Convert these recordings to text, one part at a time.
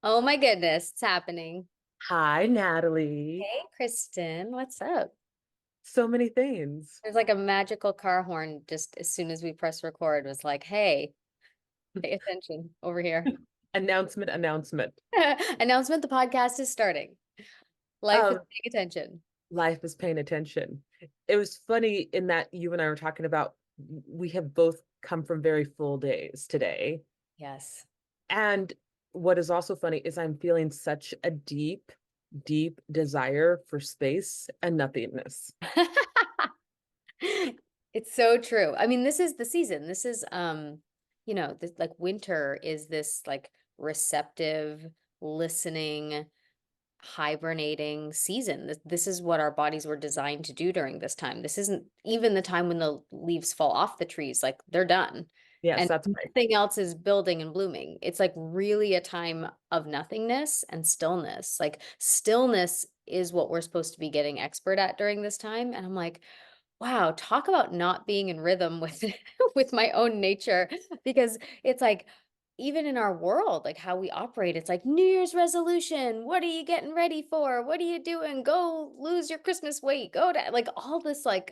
Oh my goodness, it's happening. Hi, Natalie. Hey, Kristen, what's up? So many things. There's like a magical car horn just as soon as we press record was like, hey, pay attention over here. Announcement, announcement. Announcement, the podcast is starting. Life is Um, paying attention. Life is paying attention. It was funny in that you and I were talking about we have both come from very full days today. Yes. And what is also funny is I'm feeling such a deep, deep desire for space and nothingness. It's so true. I mean, this is the season. This is this like winter is this like receptive, listening, hibernating season. This is what our bodies were designed to do during this time. This isn't even the time when the leaves fall off the trees, like they're done. Yes, And that's right. nothing else is building and blooming. It's like really a time of nothingness and stillness. Like stillness is what we're supposed to be getting expert at during this time. And I'm like, wow, talk about not being in rhythm with with my own nature because it's like even in our world, like how we operate, it's like New Year's resolution. What are you getting ready for? What are you doing? Go lose your Christmas weight. Go to like all this like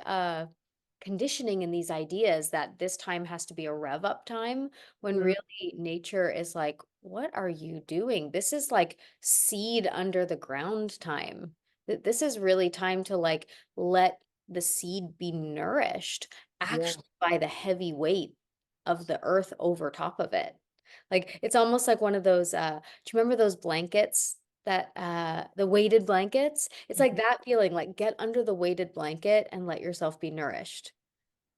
conditioning and these ideas that this time has to be a rev up time when Mm, really nature is like, what are you doing? This is like seed under the ground time. This is really time to like let the seed be nourished yeah. actually by the heavy weight of the earth over top of it. Like it's almost like one of those do you remember those blankets that the weighted blankets? It's like Mhm. that feeling, like get under the weighted blanket and let yourself be nourished.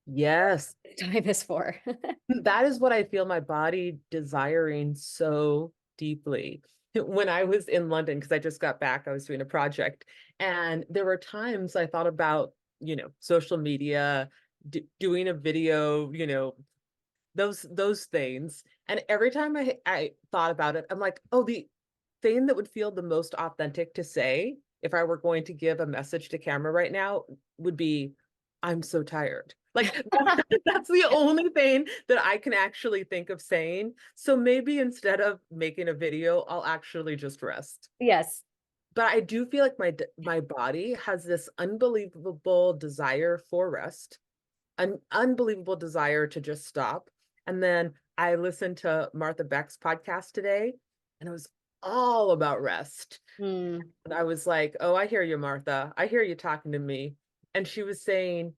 Yes. Time is for. That is what I feel my body desiring so deeply. When I was in London, because I just got back, I was doing a project, and there were times I thought about, social media, doing a video, those things. And every time I thought about it, I'm like, oh, the thing that would feel the most authentic to say if I were going to give a message to camera right now would be, I'm so tired. Like that's the only thing that I can actually think of saying. So maybe instead of making a video, I'll actually just rest. Yes. But I do feel like my body has this unbelievable desire for rest, an unbelievable desire to just stop. And then I listened to Martha Beck's podcast today, and it was all about rest. Hmm. And I was like, oh, I hear you, Martha. I hear you talking to me. And she was saying,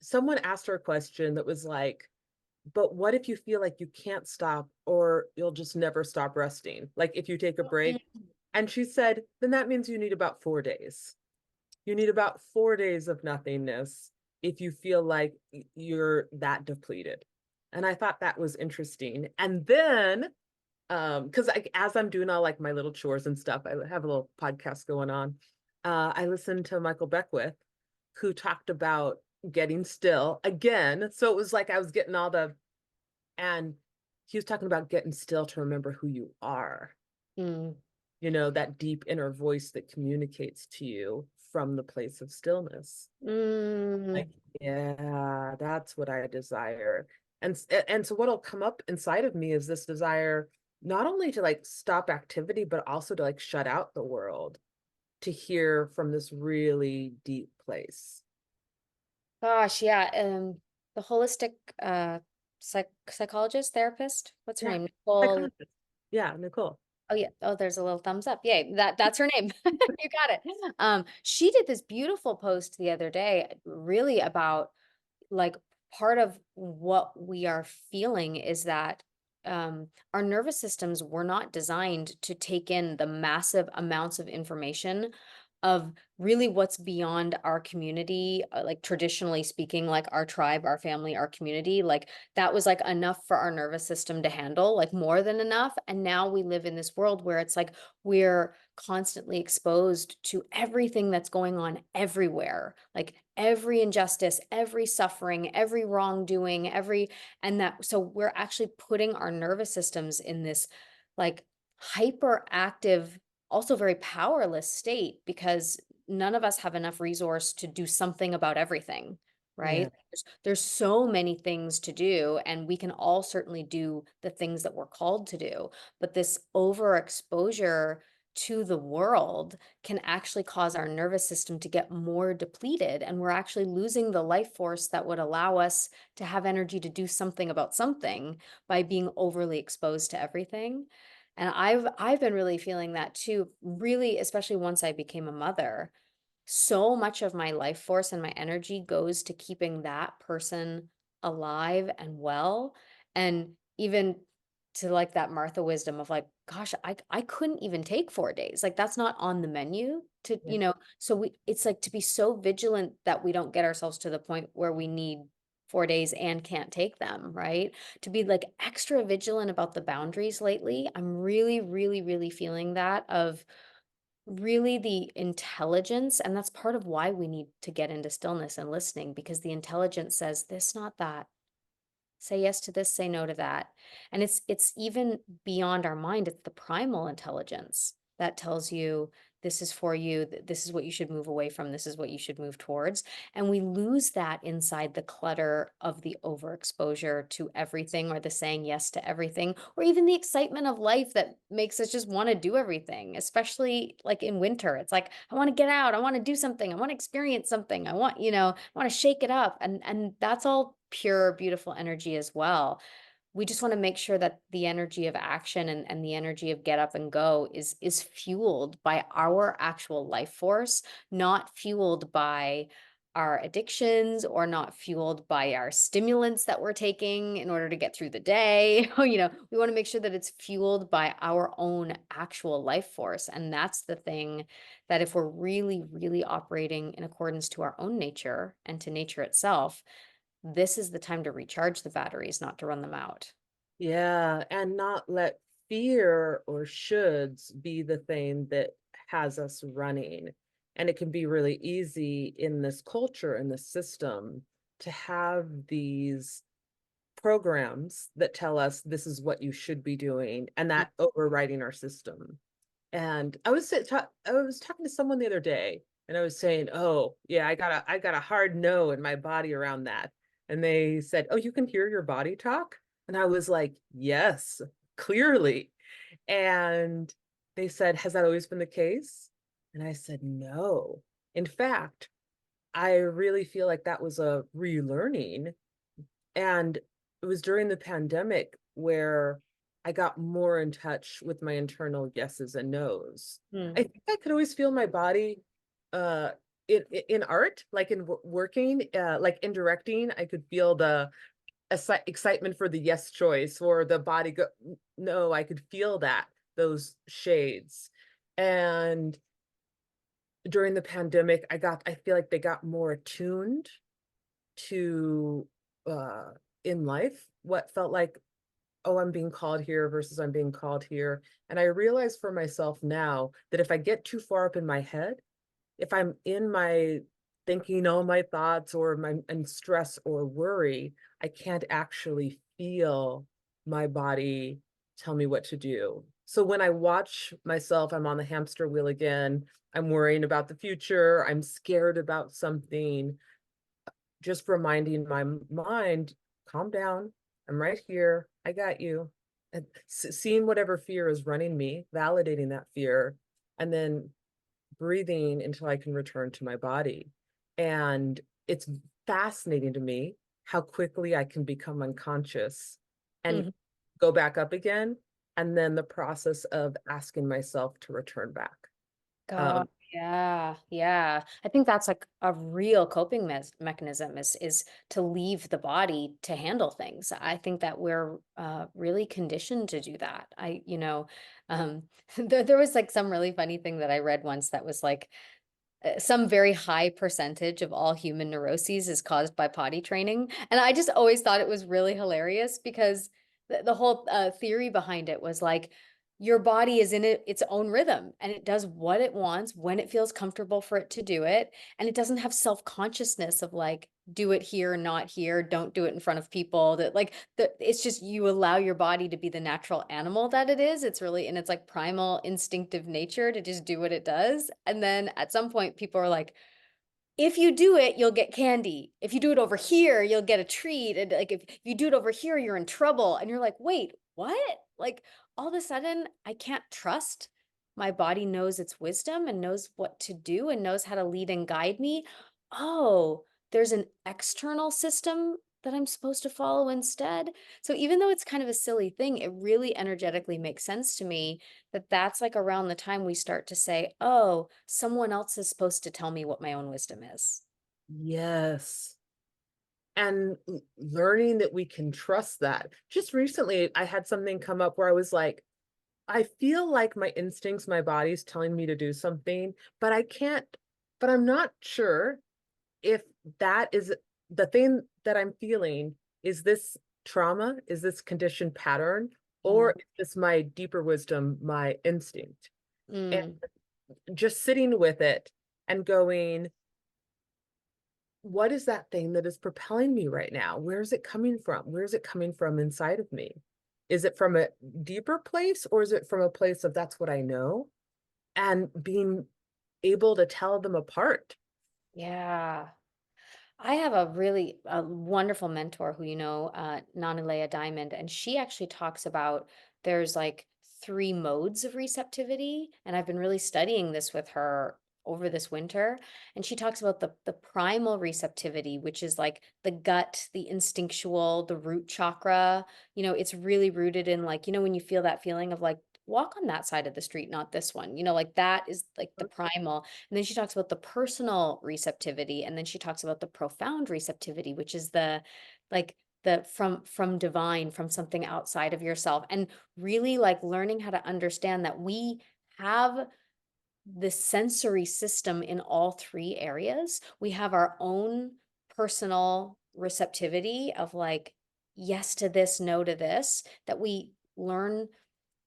someone asked her a question that was like, but what if you feel like you can't stop or you'll just never stop resting? Like if you take a break. And she said, then that means you need about 4 days. You need about 4 days of nothingness if you feel like you're that depleted. And I thought that was interesting. And then, because as I'm doing all like my little chores and stuff, I have a little podcast going on. I listened to Michael Beckwith, who talked about getting still again. So it was like I was getting and he was talking about getting still to remember who you are, Hmm. that deep inner voice that communicates to you from the place of stillness. Mm. Like, yeah, that's what I desire. And so what'll come up inside of me is this desire not only to like stop activity, but also to like shut out the world, to hear from this really deep place. Gosh, yeah. The holistic psychologist, therapist, what's her Yeah. name? Nicole. Psychologist. Yeah, Nicole. Oh yeah. Oh, there's a little thumbs up. Yay. That's her name. You got it. She did this beautiful post the other day, really about like part of what we are feeling is that our nervous systems were not designed to take in the massive amounts of information of really what's beyond our community, like traditionally speaking, like our tribe, our family, our community, like that was like enough for our nervous system to handle, like more than enough. And now we live in this world where it's like we're constantly exposed to everything that's going on everywhere, like every injustice, every suffering, every wrongdoing, and that, so we're actually putting our nervous systems in this like hyperactive, also very powerless state because none of us have enough resource to do something about everything, right? Yeah. There's so many things to do, and we can all certainly do the things that we're called to do. But this overexposure to the world can actually cause our nervous system to get more depleted, and we're actually losing the life force that would allow us to have energy to do something about something by being overly exposed to everything. And I've been really feeling that too, really, especially once I became a mother. So much of my life force and my energy goes to keeping that person alive and well, and even to, like, that Martha wisdom of, like, gosh, I couldn't even take 4 days, like, that's not on the menu to, Yeah. so it's like to be so vigilant that we don't get ourselves to the point where we need 4 days and can't take them, right? To be, like, extra vigilant about the boundaries lately. I'm really, really, really feeling that of really the intelligence, and that's part of why we need to get into stillness and listening, because the intelligence says this, not that. Say yes to this, say no to that. And it's even beyond our mind. It's the primal intelligence that tells you this is for you, this is what you should move away from, this is what you should move towards. And we lose that inside the clutter of the overexposure to everything, or the saying yes to everything, or even the excitement of life that makes us just want to do everything, especially like in winter. It's like, I want to get out, I want to do something, I want to experience something, I want to shake it up. And that's all pure, beautiful energy as well. We just want to make sure that the energy of action and the energy of get up and go is fueled by our actual life force, not fueled by our addictions, or not fueled by our stimulants that we're taking in order to get through the day. We want to make sure that it's fueled by our own actual life force. And that's the thing, that if we're really, really operating in accordance to our own nature and to nature itself, this is the time to recharge the batteries, not to run them out. Yeah, and not let fear or shoulds be the thing that has us running. And it can be really easy in this culture, in this system, to have these programs that tell us this is what you should be doing, and Mm. that overriding our system. And I was talking to someone the other day, and I was saying, "Oh, yeah, I got a hard no in my body around that." And they said, "Oh, you can hear your body talk?" And I was like, "Yes, clearly." And they said, "Has that always been the case?" And I said, "No. In fact, I really feel like that was a relearning, and it was during the pandemic where I got more in touch with my internal yeses and nos. I Mm. think I could always feel my body uh in art, like in working, like in directing, I could feel the excitement for the yes choice, or the body go no, I could feel that, those shades. And during the pandemic, I feel like they got more attuned to uh in life what felt like, oh, I'm being called here versus I'm being called here. And I realize for myself now that if I get too far up in my head, if I'm in my thinking all my thoughts, or my and stress or worry, I can't actually feel my body tell me what to do. So when I watch myself, I'm on the hamster wheel again, I'm worrying about the future, I'm scared about something, just reminding my mind, calm down. I'm right here. I got you. And seeing whatever fear is running me, validating that fear, and then breathing until I can return to my body. And it's fascinating to me how quickly I can become unconscious and Mhm. go back up again. And then the process of asking myself to return back. God, Um, yeah, yeah. I think that's like a real coping mechanism, is to leave the body to handle things. I think that we're really conditioned to do that. Um, there was like some really funny thing that I read once that was like, some very high percentage of all human neuroses is caused by potty training. And I just always thought it was really hilarious, because the whole theory behind it was like, your body is in its own rhythm, and it does what it wants when it feels comfortable for it to do it. And it doesn't have self-consciousness of like, do it here, not here, don't do it in front of people. It's just, you allow your body to be the natural animal that it is. It's really in its like primal instinctive nature to just do what it does. And then at some point people are like, if you do it, you'll get candy. If you do it over here, you'll get a treat. And like if you do it over here, you're in trouble. And you're like, wait, what? Like all of a sudden, I can't trust my body knows its wisdom and knows what to do and knows how to lead and guide me. Oh, there's an external system that I'm supposed to follow instead. So even though it's kind of a silly thing, it really energetically makes sense to me that that's like around the time we start to say, "Oh, someone else is supposed to tell me what my own wisdom is." Yes. And learning that we can trust that. Just recently, I had something come up where I was like, I feel like my instincts, my body's telling me to do something, but I can't, but I'm not sure if that is the thing that I'm feeling. Is this trauma? Is this conditioned pattern? Or Mm, is this my deeper wisdom, my instinct? And mm, just sitting with it and going, what is that thing that is propelling me right now? Where is it coming from? Where is it coming from inside of me? Is it from a deeper place or is it from a place of that's what I know? And being able to tell them apart. yeah. I have a really wonderful mentor who Nanalea Diamond, and she actually talks about there's like three modes of receptivity, and I've been really studying this with her over this winter. And she talks about the primal receptivity, which is like the gut, the instinctual, the root chakra. It's really rooted in like when you feel that feeling of like walk on that side of the street, not this one. Like that is like the primal. And then she talks about the personal receptivity, and then she talks about the profound receptivity, which is the like the from divine, from something outside of yourself. And really like learning how to understand that we have the sensory system in all three areas. We have our own personal receptivity of like yes to this, no to this, that we learn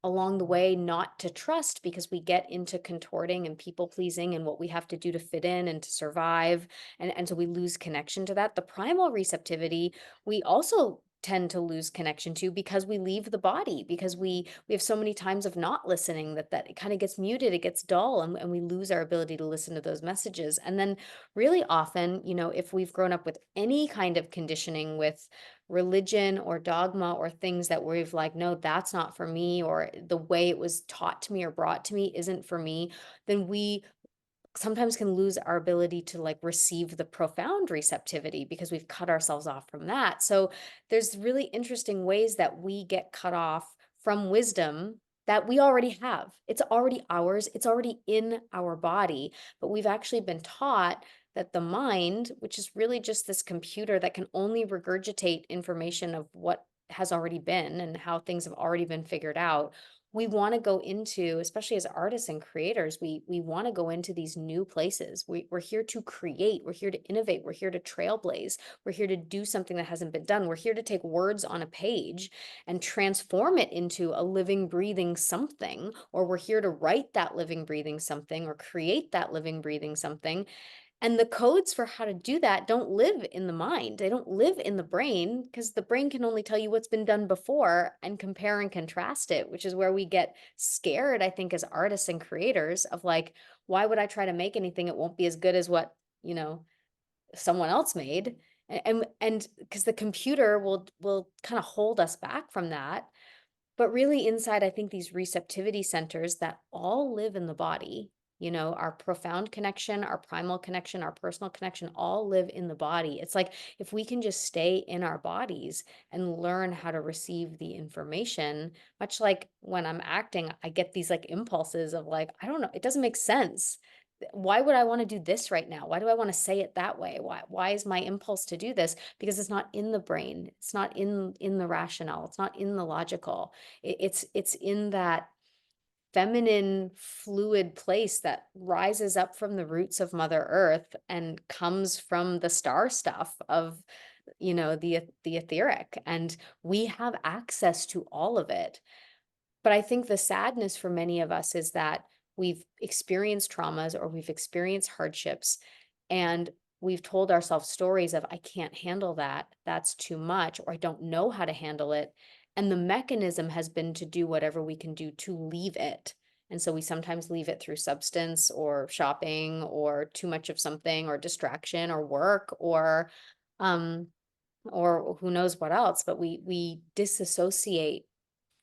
along the way not to trust because we get into contorting and people pleasing and what we have to do to fit in and to survive, and so we lose connection to that. The primal receptivity we also tend to lose connection to because we leave the body, because we have so many times of not listening that it kind of gets muted, it gets dull, and we lose our ability to listen to those messages. And then really often, if we've grown up with any kind of conditioning with religion or dogma or things that we've like, no, that's not for me, or the way it was taught to me or brought to me isn't for me, then we sometimes can lose our ability to like receive the profound receptivity because we've cut ourselves off from that. So there's really interesting ways that we get cut off from wisdom that we already have. It's already ours, it's already in our body, but we've actually been taught that the mind, which is really just this computer that can only regurgitate information of what has already been and how things have already been figured out, we want to go into, especially as artists and creators, we want to go into these new places. We're here to create, we're here to innovate, we're here to trailblaze, we're here to do something that hasn't been done. We're here to take words on a page and transform it into a living breathing something, or we're here to write that living breathing something or create that living breathing something. And the codes for how to do that don't live in the mind. They don't live in the brain because the brain can only tell you what's been done before and compare and contrast it, which is where we get scared, I think, as artists and creators of like, why would I try to make anything? It won't be as good as what, someone else made. And because the computer will kind of hold us back from that. But really inside, I think these receptivity centers that all live in the body, our profound connection, our primal connection, our personal connection, all live in the body. It's like if we can just stay in our bodies and learn how to receive the information, much like when I'm acting, I get these like impulses of like, I don't know, it doesn't make sense. Why would I want to do this right now? Why do I want to say it that way? Why is my impulse to do this? Because it's not in the brain. It's not in the rationale. It's not in the logical. It's in that feminine fluid place that rises up from the roots of Mother Earth and comes from the star stuff of the etheric, and we have access to all of it. But I think the sadness for many of us is that we've experienced traumas or we've experienced hardships, and we've told ourselves stories of, I can't handle that. That's too much, or I don't know how to handle it. And the mechanism has been to do whatever we can do to leave it. And so we sometimes leave it through substance or shopping or too much of something or distraction or work um or who knows what else, but we disassociate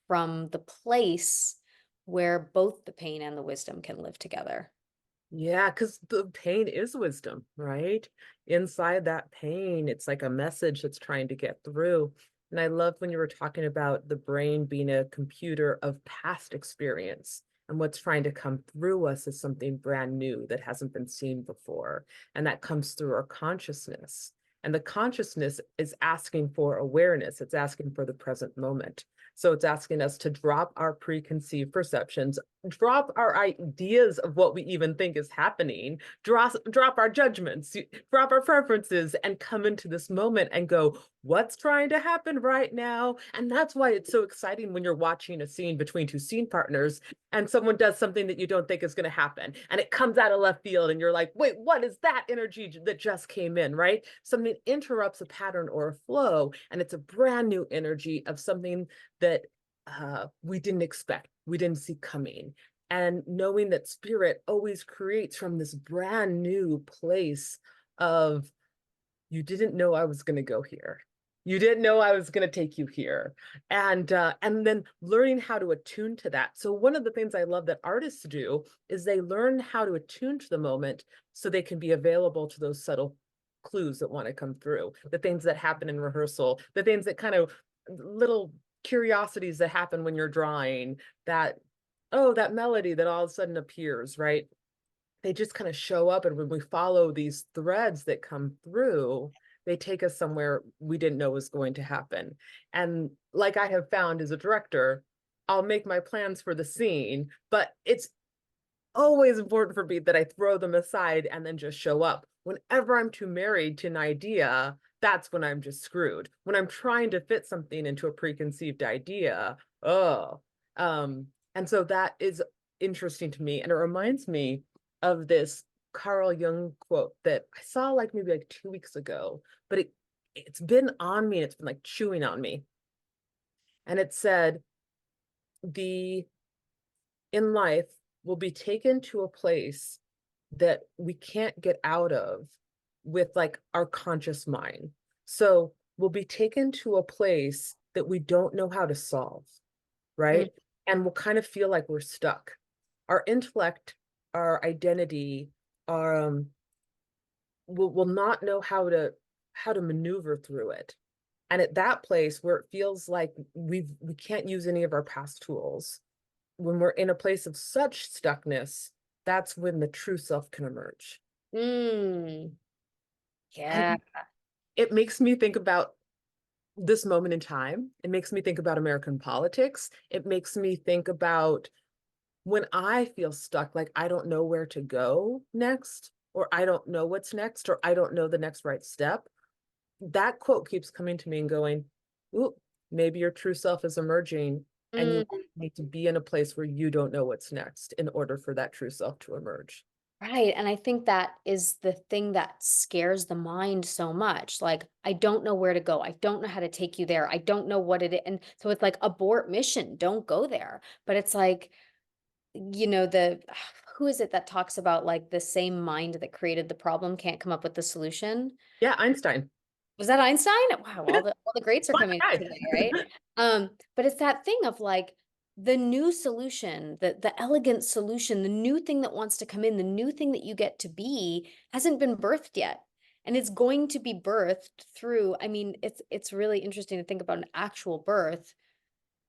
from the place where both the pain and the wisdom can live together. Yeah, because the pain is wisdom, right? Inside that pain, it's like a message that's trying to get through. And I love when you were talking about the brain being a computer of past experience. And what's trying to come through us is something brand new that hasn't been seen before. And that comes through our consciousness. And the consciousness is asking for awareness, it's asking for the present moment. So it's asking us to drop our preconceived perceptions, drop our ideas of what we even think is happening, drop our judgments, drop our preferences, and come into this moment and go, what's trying to happen right now? And that's why it's so exciting when you're watching a scene between two scene partners and someone does something that you don't think is going to happen. And it comes out of left field, and you're like, wait, what is that energy that just came in, right? Something interrupts a pattern or a flow, and it's a brand new energy of something that we didn't expect, we didn't see coming. And knowing that spirit always creates from this brand new place of, you didn't know I was going to go here. You didn't know I was going to take you here. And then learning how to attune to that. So one of the things I love that artists do is they learn how to attune to the moment so they can be available to those subtle clues that want to come through, the things that happen in rehearsal, the things that kind of little curiosities that happen when you're drawing, that, oh, that melody that all of a sudden appears, right? They just kind of show up, and when we follow these threads that come through, they take us somewhere we didn't know was going to happen. And like I have found as a director, I'll make my plans for the scene, but it's always important for me that I throw them aside and then just show up. Whenever I'm too married to an idea, that's when I'm just screwed. When I'm trying to fit something into a preconceived idea, oh, and so that is interesting to me. And it reminds me of this Carl Jung quote that I saw like maybe like 2 weeks ago, but it's been on me and it's been like chewing on me. And it said, the in life will be taken to a place that we can't get out of with like our conscious mind. So we'll be taken to a place that we don't know how to solve, Mm, right? And we'll kind of feel like we're stuck. Our intellect, our identity, our will not know how to maneuver through it. And at that place where it feels like we can't use any of our past tools, when we're in a place of such stuckness, that's when the true self can emerge. mm, yeah. And it makes me think about this moment in time. It makes me think about American politics. It makes me think about when I feel stuck, like I don't know where to go next, or I don't know what's next, or I don't know the next right step. That quote keeps coming to me and going, ooh, maybe your true self is emerging, and you Mm, need to be in a place where you don't know what's next in order for that true self to emerge. right. And I think that is the thing that scares the mind so much. Like, I don't know where to go. I don't know how to take you there. I don't know what it is. And so it's like, abort mission, don't go there. But it's like, the who is it that talks about like the same mind that created the problem can't come up with the solution? Yeah, Einstein. Was that Einstein? Wow, all the greats are Black coming guy. today, right? But it's that thing of like the new solution, the elegant solution, the new thing that wants to come in, the new thing that you get to be hasn't been birthed yet. And it's going to be birthed through, I mean, it's really interesting to think about an actual birth.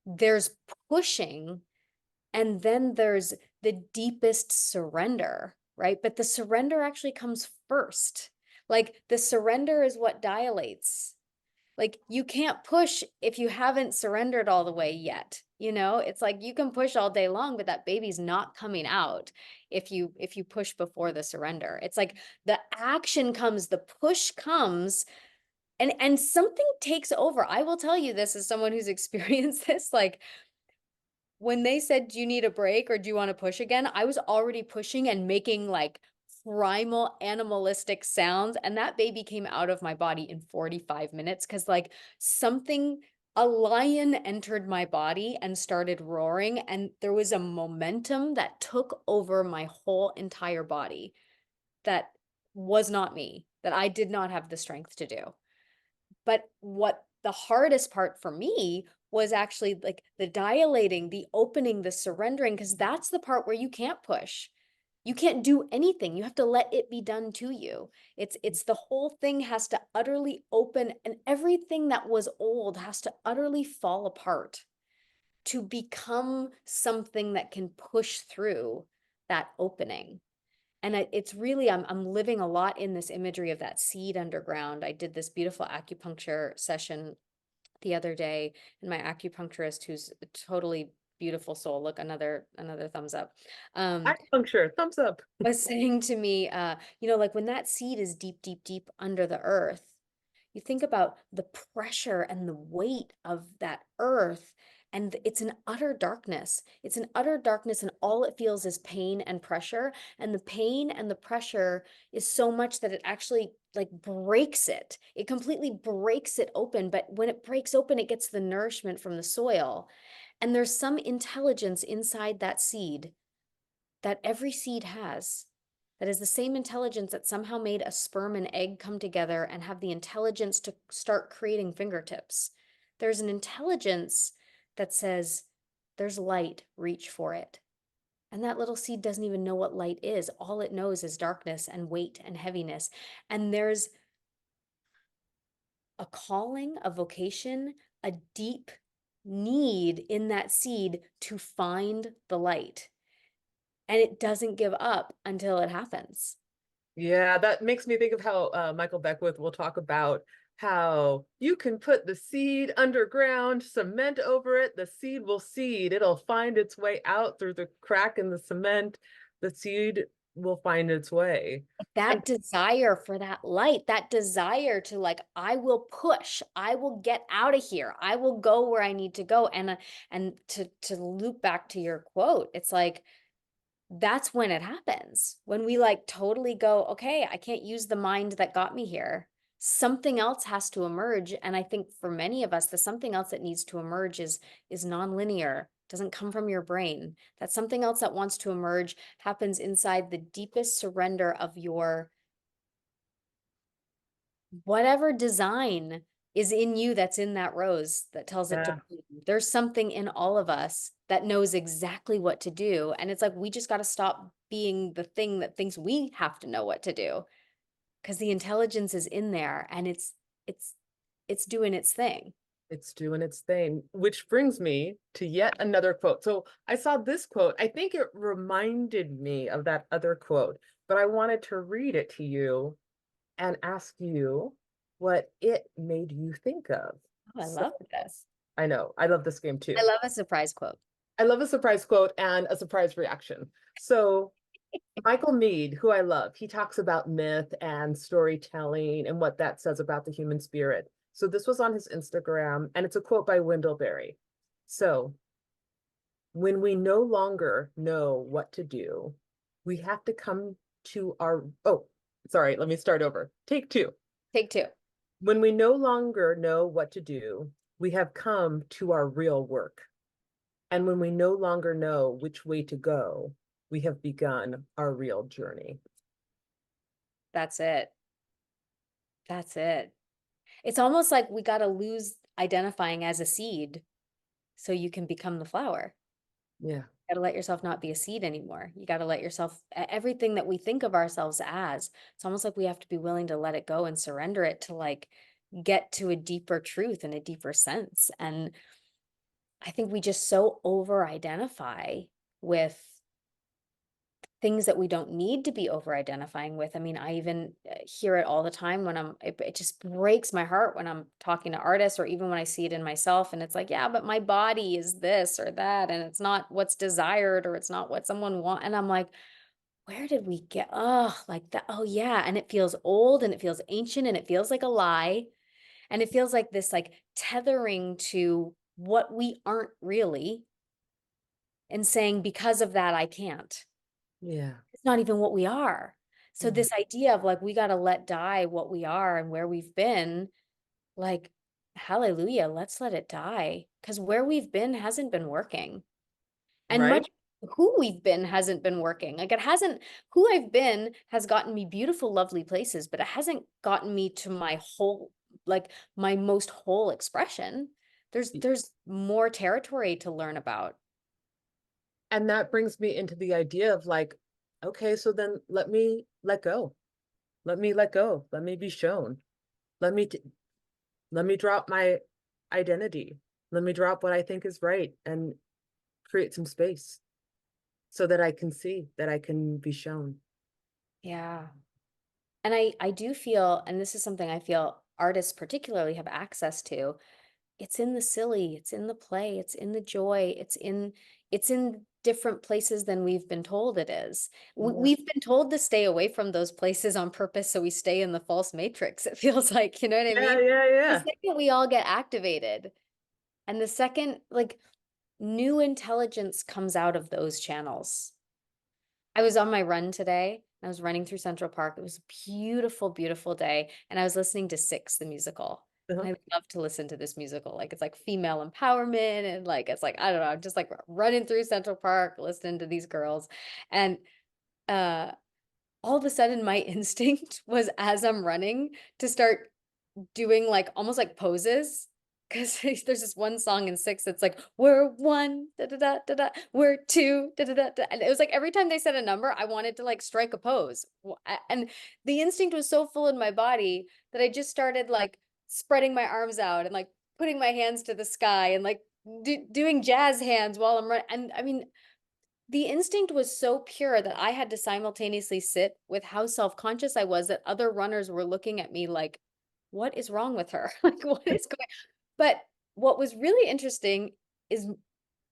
There's pushing, and then there's the deepest surrender, right? But the surrender actually comes first. Like the surrender is what dilates. Like you can't push if you haven't surrendered all the way yet. It's like you can push all day long, but that baby's not coming out if you push before the surrender. It's like the action comes, the push comes, and something takes over. I will tell you this as someone who's experienced this, like when they said, "Do you need a break or do you want to push again?" I was already pushing and making like primal animalistic sounds. And that baby came out of my body in 45 minutes because like something a lion entered my body and started roaring, and there was a momentum that took over my whole entire body that was not me, that I did not have the strength to do. But what the hardest part for me was actually like the dilating, the opening, the surrendering, because that's the part where you can't push. You can't do anything. You have to let it be done to you. It's the whole thing has to utterly open, and everything that was old has to utterly fall apart to become something that can push through that opening. And it's really I'm living a lot in this imagery of that seed underground. I did this beautiful acupuncture session the other day, and my acupuncturist, who's a totally beautiful soul, look, another thumbs up, um, Acupuncture, thumbs up. was saying to me, like when that seed is deep, deep, deep under the earth, you think about the pressure and the weight of that earth, and it's an utter darkness. It's an utter darkness, and all it feels is pain and pressure. And the pain and the pressure is so much that it actually like breaks it. It completely breaks it open. But when it breaks open, it gets the nourishment from the soil. And there's some intelligence inside that seed that every seed has, that is the same intelligence that somehow made a sperm and egg come together and have the intelligence to start creating fingertips. There's an intelligence that says, there's light, reach for it. And that little seed doesn't even know what light is. All it knows is darkness and weight and heaviness. And there's a calling, a vocation, a deep need in that seed to find the light. And it doesn't give up until it happens. Yeah, that makes me think of how Michael Beckwith will talk about how you can put the seed underground, cement over it, the seed will seed. It'll find its way out through the crack in the cement. The seed will find its way. And That desire for that light, that desire to like, I will push, I will get out of here, I will go where I need to go. And to loop back to your quote, it's like that's when it happens. When we like totally go, okay, I can't use the mind that got me here. Something else has to emerge. And I think for many of us, the something else that needs to emerge is nonlinear, doesn't come from your brain. That something else that wants to emerge happens inside the deepest surrender of your whatever design is in you that's in that rose that tells it to yeah, bloom. There's something in all of us that knows exactly what to do. And it's like we just got to stop being the thing that thinks we have to know what to do because the intelligence is in there and it's it's doing its thing. it's doing its thing, which brings me to yet another quote. So I saw this quote. I think it reminded me of that other quote, but I wanted to read it to you and ask you what it made you think of. Oh, I So love this. I know, I love this game I too. love a surprise quote. I love a surprise quote and a surprise reaction. So Michael Mead, who I love, he talks about myth and storytelling and what that says about the human spirit. So this was on his Instagram, and it's a quote by Wendell Berry. So when we no longer know what to do, we have to come to our, oh, sorry, let me start over. Take two. Take two. When we no longer know what to do, we have come to our real work. And when we no longer know which way to go, we have begun our real journey. That's it. That's it. It's almost like we got to lose identifying as a seed so you can become the flower. Yeah, Got to let yourself not be a seed anymore. You got to let yourself everything that we think of ourselves as. It's almost like we have to be willing to let it go and surrender it to like get to a deeper truth and a deeper sense. And I think we just so over identify with things that we don't need to be over identifying with. I mean, I even hear it all the time when it just breaks my heart when I'm talking to artists or even when I see it in myself. And it's like, yeah, but my body is this or that. And it's not what's desired or it's not what someone wants. And I'm like, where did we get? Oh, like that. Oh, yeah. And it feels old and it feels ancient and it feels like a lie. And it feels like this like tethering to what we aren't really and saying, because of that, I can't. yeah, It's not even what we are. So yeah. this idea of like we got to let die what we are and where we've been, like hallelujah, let's let it die. Because where we've been hasn't been working. And right? much who we've been hasn't been working. Like it hasn't, who I've been has gotten me beautiful, lovely places, but it hasn't gotten me to my whole, like my most whole expression. There's more territory to learn about. And that brings me into the idea of like, okay, so then let me let go. Let me let go. Let me be shown. Let me let me drop my identity. Let me drop what I think is right and create some space so that I can see, that I can be shown. Yeah. And I do feel, and this is something I feel artists particularly have access to, it's in the silly, it's in the play, it's in the joy, it's in different places than we've been told it is. Yeah. We've been told to stay away from those places on purpose, so we stay in the false matrix. It feels like, you know what I Yeah, mean? yeah, The yeah. second we all get activated, and the second like new intelligence comes out of those channels. I was on my run today. I was running through Central Park. It was a beautiful, beautiful day. And I was listening to Six, the musical. Uh-huh. And I love to listen to this musical. Like it's like female empowerment and like it's like, I don't know, just like running through Central Park, listening to these girls. And uh all of a sudden my instinct was as I'm running to start doing like almost like poses because there's this one song in Six that's like we're one da da da da da we're two da da da da and it was like every time they said a number I wanted to like strike a pose and the instinct was so full in my body that I just started like spreading my arms out and like putting my hands to the sky and like doing jazz hands while I'm running and I mean the instinct was so pure that I had to simultaneously sit with how self-conscious I was that other runners were looking at me like, what is wrong with her? Like, what is going But what was really interesting is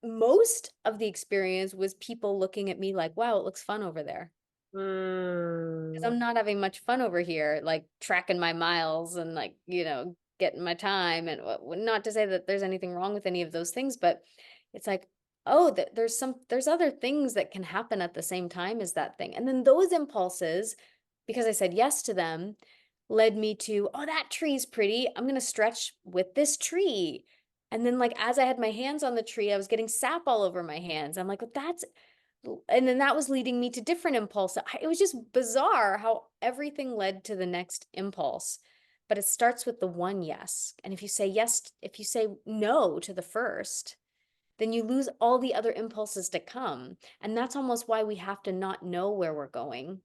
most of the experience was people looking at me like, wow, it looks fun over there. Because Mm, I'm not having much fun over here, like tracking my miles and like, getting my time. And not to say that there's anything wrong with any of those things, but it's like, oh, there's other things that can happen at the same time as that thing. And then those impulses, because I said yes to them, led me to, oh, that tree's pretty. I'm going to stretch with this tree. And then, like, as I had my hands on the tree, I was getting sap all over my hands. I'm like, well, and then that was leading me to different impulses. It was just bizarre how everything led to the next impulse. But it starts with the one yes. And if you say yes, if you say no to the first, then you lose all the other impulses to come. And that's almost why we have to not know where we're going.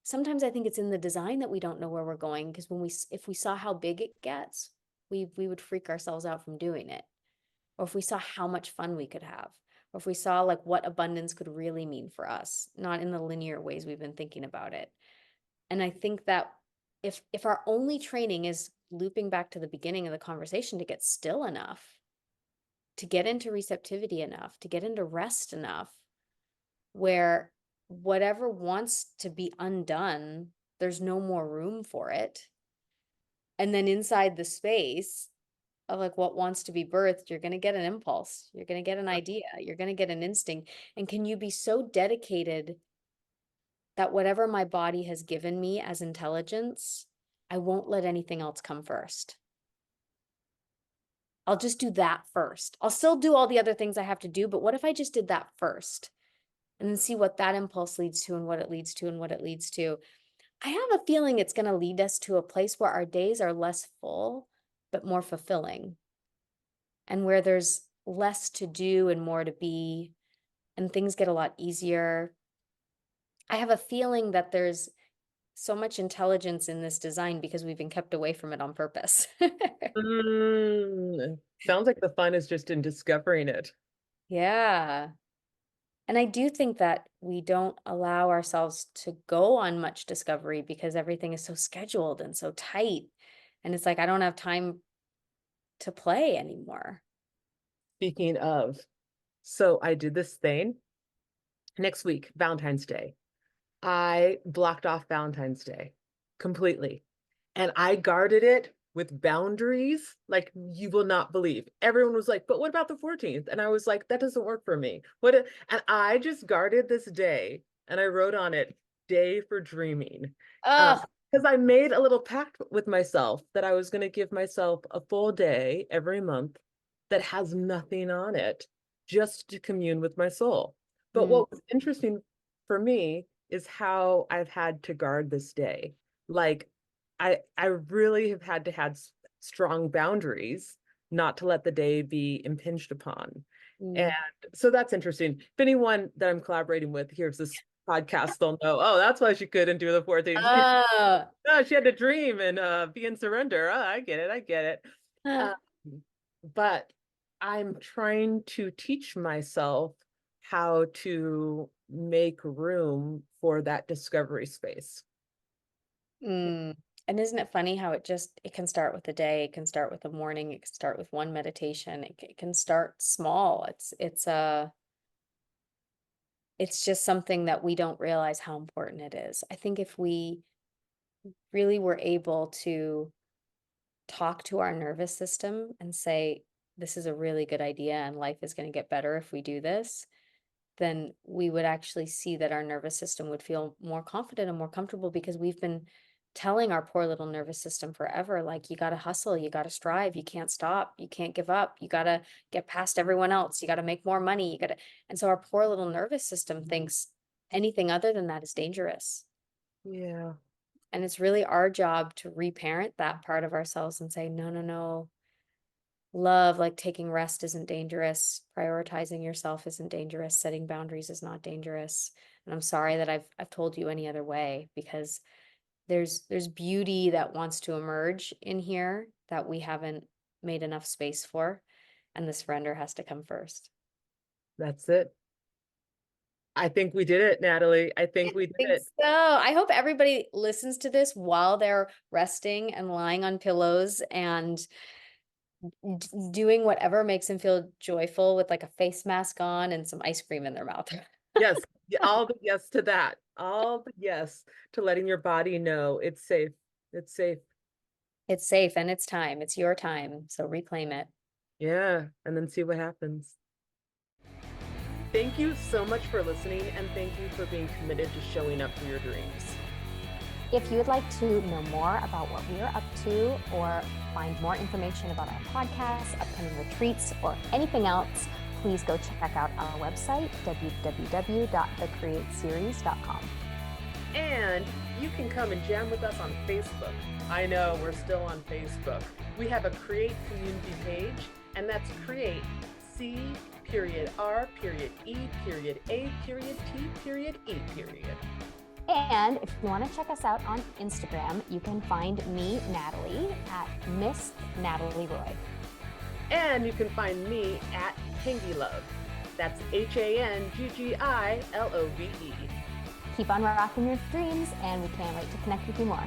Sometimes I think it's in the design that we don't know where we're going because if we saw how big it gets, we would freak ourselves out from doing it. Or if we saw how much fun we could have, or if we saw like what abundance could really mean for us, not in the linear ways we've been thinking about it. And I think that if our only training is looping back to the beginning of the conversation to get still enough, to get into receptivity enough, to get into rest enough, where whatever wants to be undone, there's no more room for it. And then inside the space of like what wants to be birthed, you're going to get an impulse, you're going to get an idea, you're going to get an instinct. And can you be so dedicated that whatever my body has given me as intelligence, I won't let anything else come first? I'll just do that first. I'll still do all the other things I have to do, but what if I just did that first and then see what that impulse leads to and what it leads to and what it leads to? I have a feeling it's going to lead us to a place where our days are less full, but more fulfilling, and where there's less to do and more to be, and things get a lot easier. I have a feeling that there's so much intelligence in this design because we've been kept away from it on purpose. sounds like the fun is just in discovering it. Yeah. And I do think that we don't allow ourselves to go on much discovery because everything is so scheduled and so tight. And it's like, I don't have time to play anymore. Speaking of, so I did this thing next week, Valentine's Day. I blocked off Valentine's Day completely. And I guarded it with boundaries like you will not believe. Everyone was like, but what about the 14th? And I was like, that doesn't work for me. And I just guarded this day and I wrote on it, day for dreaming. Oh, Because I made a little pact with myself that I was going to give myself a full day every month that has nothing on it, just to commune with my soul. But Mm, what was interesting for me is how I've had to guard this day. Like I really have had to have strong boundaries not to let the day be impinged upon. And mm. so that's interesting. If anyone that I'm collaborating with hears this podcast, they'll know, oh, that's why she couldn't do the 4 things. Oh. Oh, she had to dream and be in surrender. Oh, I get it. I get it. Um, but I'm trying to teach myself how to make room for that discovery space. Mm. And isn't it funny how it can start with a day, it can start with a morning, it can start with one meditation, it can start small. It's just something that we don't realize how important it is. I think if we really were able to talk to our nervous system and say, this is a really good idea and life is going to get better if we do this, then we would actually see that our nervous system would feel more confident and more comfortable because we've been telling our poor little nervous system forever, like, you got to hustle, you got to strive, you can't stop, you can't give up, you got to get past everyone else, you got to make more money, you got to. And so our poor little nervous system thinks anything other than that is dangerous. Yeah, And it's really our job to reparent that part of ourselves and say, no, no, no, love, like taking rest isn't dangerous, prioritizing yourself isn't dangerous, setting boundaries is not dangerous. And I'm sorry that I've told you any other way, because there's beauty that wants to emerge in here that we haven't made enough space for, and the surrender has to come first. that's it. I think we did it, Natalie. I I think we did think it. so. I hope everybody listens to this while they're resting and lying on pillows and doing whatever makes them feel joyful with like a face mask on and some ice cream in their mouth. Yes, all the yes to that. All the yes to letting your body know it's safe. It's safe. It's safe and it's time. It's your time. So reclaim it. Yeah, and then see what happens. Thank you so much for listening, and thank you for being committed to showing up for your dreams. If you would like to know more about what we are up to or find more information about our podcasts, upcoming retreats, or anything else, please go check out our website, www.thecreateseries.com. And you can come and jam with us on Facebook. I know we're still on Facebook. We have a Create community page, and that's Create C.R.E.A.T.E.E. And if you want to check us out on Instagram, you can find me, Natalie, at Miss Natalie Roy. And you can find me at Hangy Love. That's HANGGILOVE. Keep on rocking your dreams, and we can't wait to connect with you more.